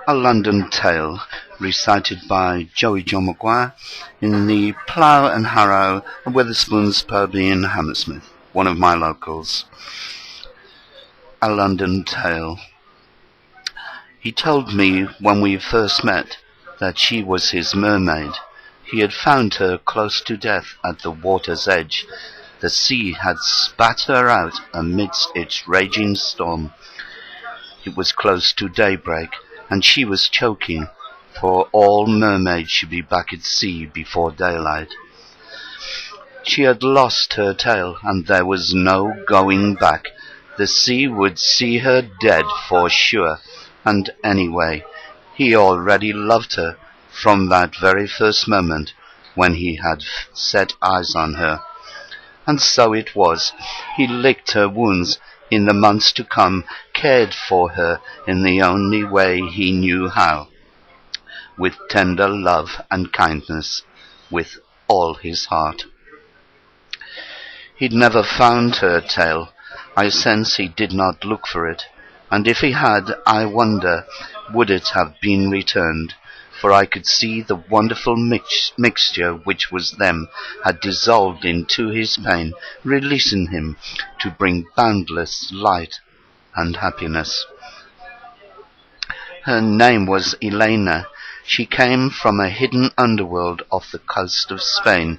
A London Tale, recited by Joey John McGuire in the Plough and Harrow at Wetherspoons pub in Hammersmith, one of my locals. A London Tale. He told me when we first met that she was his mermaid. He had found her close to death at the water's edge. The sea had spat her out amidst its raging storm. It was close to daybreak, and she was choking, for all mermaids should be back at sea before daylight. She had lost her tail, and there was no going back. The sea would see her dead for sure, and anyway, he already loved her from that very first moment when he had set eyes on her. And so it was. He licked her wounds in the months to come, cared for her in the only way he knew how, with tender love and kindness, with all his heart. He'd never found her tail. I sense he did not look for it, and if he had, I wonder, would it have been returned? For I could see the wonderful mixture which was them had dissolved into his pain, releasing him to bring boundless light and happiness. Her name was Elaina. She came from a hidden underworld off the coast of Spain.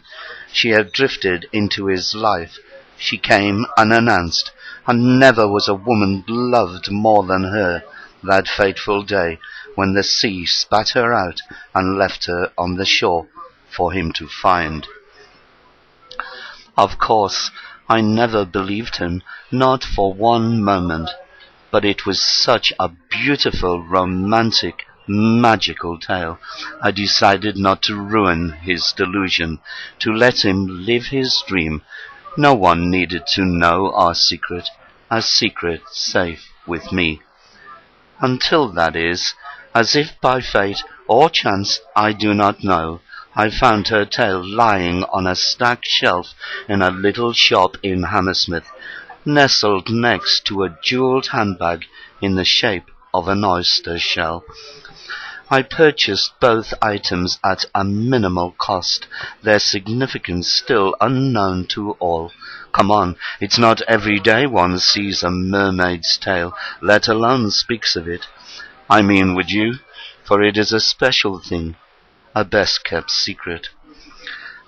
She had drifted into his life. She came unannounced, and never was a woman loved more than her that fateful day when the sea spat her out and left her on the shore for him to find. Of course, I never believed him, not for one moment, but it was such a beautiful, romantic, magical tale. I decided not to ruin his delusion, to let him live his dream. No one needed to know our secret, a secret safe with me. Until, that is, as if by fate or chance, I do not know, I found her tail lying on a stacked shelf in a little shop in Hammersmith, nestled next to a jewelled handbag in the shape of an oyster shell. I purchased both items at a minimal cost, their significance still unknown to all. Come on, it's not every day one sees a mermaid's tail, let alone speaks of it. I mean, would you? For it is a special thing, a best-kept secret.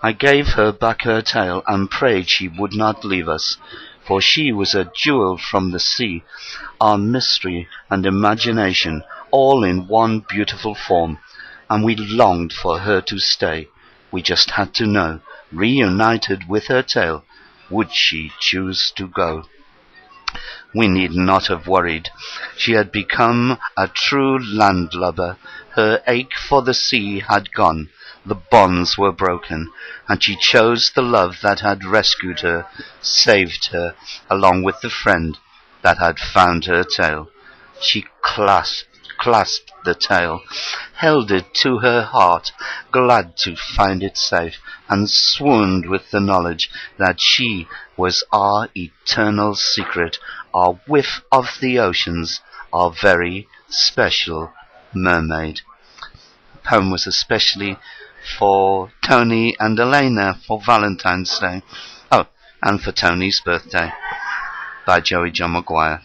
I gave her back her tail and prayed she would not leave us, for she was a jewel from the sea, our mystery and imagination, all in one beautiful form, and we longed for her to stay. We just had to know, reunited with her tail, would she choose to go? We need not have worried. She had become a true landlubber. Her ache for the sea had gone. The bonds were broken, and she chose the love that had rescued her, saved her, along with the friend that had found her tail. She clasped the tail, held it to her heart, glad to find it safe, and swooned with the knowledge that she was our eternal secret, our whiff of the oceans, our very special mermaid. The poem was especially for Tony and Elaina for Valentine's Day. Oh, and for Tony's birthday, by Joey John McGuire.